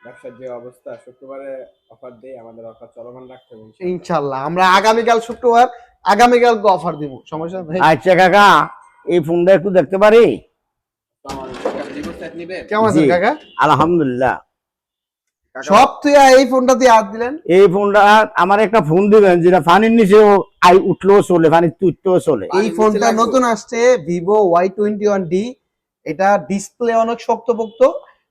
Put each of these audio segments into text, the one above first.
ব্যবসার যে অবস্থা, শুক্রবারে অফার দেই, আমাদের অফার চলমান রাখতে হবে ইনশাআল্লাহ। আমরা আগামীকাল শুক্রবার আগামীকালকে অফার দিব, সমস্যা নেই। আচ্ছা কাকা, এই ফোনটা একটু দেখতে পারি? কেমন জি আছেন কাকা? আলহামদুলিল্লাহ। সব তুই এই ফোনটা দিয়ে হাত দিলেন। এই ফোনটা আমার একটা ফোন দিবেন যেটা পানির নিচে আই উঠলেও চলে, পানি উঠতেও চলে। এই ফোনটা নতুন আসছে, ভিভো Y21D। এটা ডিসপ্লে অনেক শক্তপোক্ত,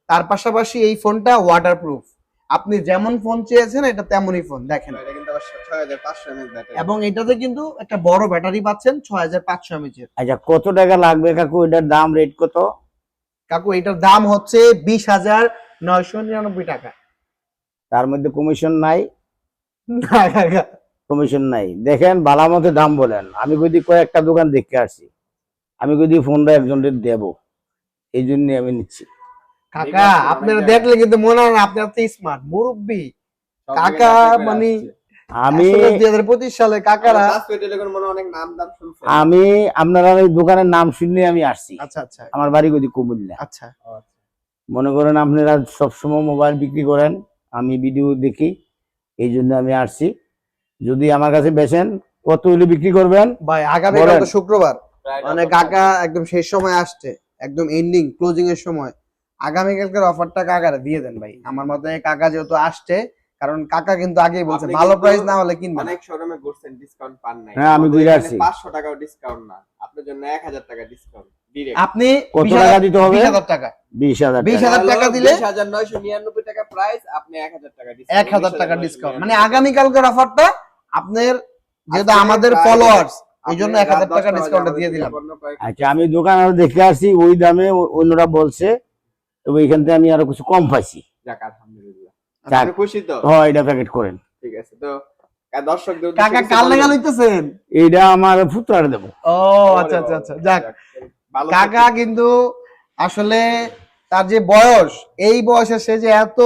তার পাশাপাশি এই ফোনটা ওয়াটারপ্রুফ। আপনি যেমন ফোন চেয়েছেন এটা তেমনই ফোন। দেখেন, এটা কিন্তু আবার 6500 mAh ব্যাটারি, এবং এটাতে কিন্তু একটা বড় ব্যাটারি পাচ্ছেন 6500 mAh এর। আচ্ছা কত টাকা লাগবে কাকু, এটার দাম রেট কত? কাকু এটার দাম হচ্ছে 20,999 টাকা। তার মধ্যে কমিশন নাই? না কাকা, কমিশন নাই। দেখেন ভালো মতো দাম বলেন। আমি যদি কয়েকটা দোকান দেখতে আসছি, আমি যদি ফোনটা একজনের দেব, এই জন্য আমি নিচ্ছি। কাকা আপনারা দেখলে কিন্তু মনে হয় না আপনি এত স্মার্ট মুরব্বী। কাকা মানে আমি 2025 সালে কাকারা। আমি আপনারা ওই দোকানের নাম শুনে আমি আসছি। আচ্ছা আচ্ছা আমার বাড়ি গদি কুমিল্লা। আচ্ছা, মনে করেন আপনারা সবসময় মোবাইল বিক্রি করেন, আমি ভিডিও দেখি, এই জন্য আমি আসছি। যদি আমার কাছে বেচেন, কত হইলে বিক্রি করবেন ভাই আগামীকাল তো শুক্রবার, মানে কাকা একদম শেষ সময় আসছে, একদম এন্ডিং ক্লোজিং এর সময়। আগামীকালকের অফারটা কাকারা দিয়ে দেন ভাই। আমার মতে কাকা যেহেতু আসছে, কারণ কাকা কিন্তু আগেই বলছে ভালো প্রাইস না হলে কিনবেন। অনেক শোরুমে ঘুরছেন, ডিসকাউন্ট পান নাই। হ্যাঁ আমি বুঝে আসছি। 500 টাকাও ডিসকাউন্ট না, আপনার জন্য 1000 টাকা ডিসকাউন্ট ডাইরেক্ট। আপনি কত টাকা দিতে হবে? 20,000 টাকা। 20,000 টাকা দিলে 20999 টাকা প্রাইস, আপনি 1000 টাকা ডিসকাউন্ট। 1000 টাকা ডিসকাউন্ট, মানে আগামীকালকের অফারটা আপনার যেহেতু আমাদের ফলোয়ার্স, এই জন্য 1000 টাকা ডিসকাউন্ট দিয়ে দিলাম। আচ্ছা আমি দোকান আরো দেখে আসছি, ওই দামে অন্যরা বলছে, তো ওইখান থেকে আমি আরো কিছু কম পাইছি। যাক আলহামদুলিল্লাহ, যাক। আপনি খুশি তো? হ্যাঁ এটা প্যাকেট করেন। ঠিক আছে। তো দর্শকদের কাকা কাল লাগা লইতেছেন? এইটা আমার পুত্রারে দেব। ও আচ্ছা আচ্ছা আচ্ছা, যাক। কাকা কিন্তু আসলে তার যে বয়স, এই বয়সে সে যে এত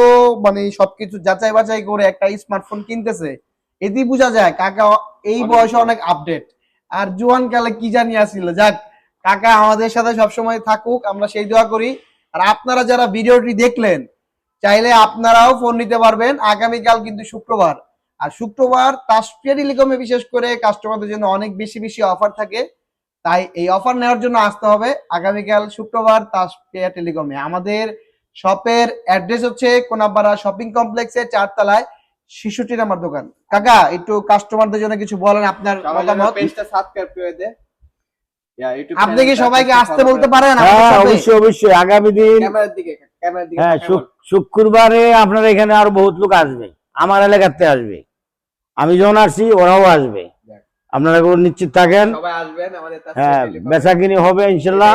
মানে সবকিছু যাচাই বাছাই করে একটা স্মার্টফোন কিনতেছে, এতেই বোঝা যায় কাকা এই বয়সে অনেক আপডেট। আর জোয়ান কালে কি জানি আসছিল। যাক, কাকা আমাদের সাথে সবসময় থাকুক, আমরা সেই দোয়া করি। আর আপনারা যারা ভিডিওটি দেখলেন, চাইলে আপনারাও ফোন নিতে পারবেন। আগামীকাল কিন্তু শুক্রবার, আর শুক্রবার তাসপিয়া টেলিকমে বিশেষ করে কাস্টমারদের জন্য অনেক বেশি বেশি অফার থাকে। তাই এই অফার নেওয়ার জন্য আসতে হবে আগামীকাল শুক্রবার তাসপিয়া টেলিকমে। আমাদের শপের অ্যাড্রেস হচ্ছে কোনাপাড়া শপিং কমপ্লেক্সের 4 তলায় 66 নম্বর দোকান। কাকা একটু কাস্টমারদের জন্য কিছু বলেন, আপনার মতামত। পেজটা সাবস্ক্রাইব করে দে। আপনি কি সবাইকে আসতে বলতে পারেন? হ্যাঁ অবশ্যই অবশ্যই, আগামী দিন ক্যামেরার দিকে, ক্যামেরার দিকে। হ্যাঁ শুক্রবারে আপনার এখানে আরো বহুত লোক আসবে, আমার এলাকাতে আসবে। আমি যখন আসছি ওরাও আসবে, আপনারা নিশ্চিত থাকেন। সবাই আসবেন আমাদের হ্যাঁ বেচা কিনি হবে ইনশাল্লাহ।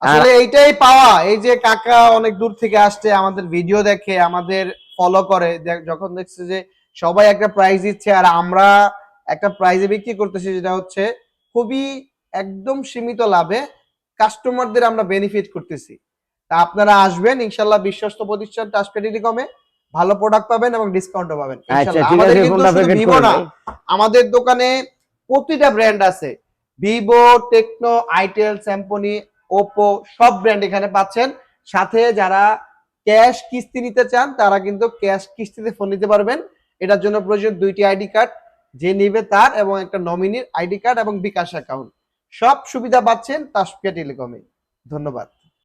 আসলে এইটাই পাওয়া, এই যে কাকা অনেক দূর থেকে আসছে, আমাদের ভিডিও দেখে, আমাদের ফলো করে, যখন দেখছে যে সবাই একটা প্রাইজ দিচ্ছে আর আমরা একটা প্রাইজে বিক্রি করতেছি, যেটা হচ্ছে খুবই একদম সীমিত লাভে কাস্টমারদের আমরা বেনিফিট করতেছি। তা আপনারা আসবেন ইনশাল্লাহ, বিশ্বস্ত প্রতিষ্ঠান তাসপিয়া টেলিকমে, ভালো প্রোডাক্ট পাবেন এবং ডিসকাউন্টও পাবেন ইনশাল্লাহ। আমাদের কিন্তু শুধু ভিভো না, আমাদের দোকানে প্রতিটা ব্র্যান্ড আছে। Vivo, Tecno, itel, Samsung, Oppo সব ব্র্যান্ড এখানে পাচ্ছেন। সাথে যারা ক্যাশ কিস্তি নিতে চান, তারা কিন্তু ক্যাশ কিস্তিতে ফোন নিতে পারবেন। এটার জন্য প্রয়োজন 2টি আইডি কার্ড, যে নিবে তার, এবং একটা নমিনির আইডি কার্ড এবং বিকাশ অ্যাকাউন্ট। সব সুবিধা পাচ্ছেন তাসপিয়া টেলিকমে। ধন্যবাদ।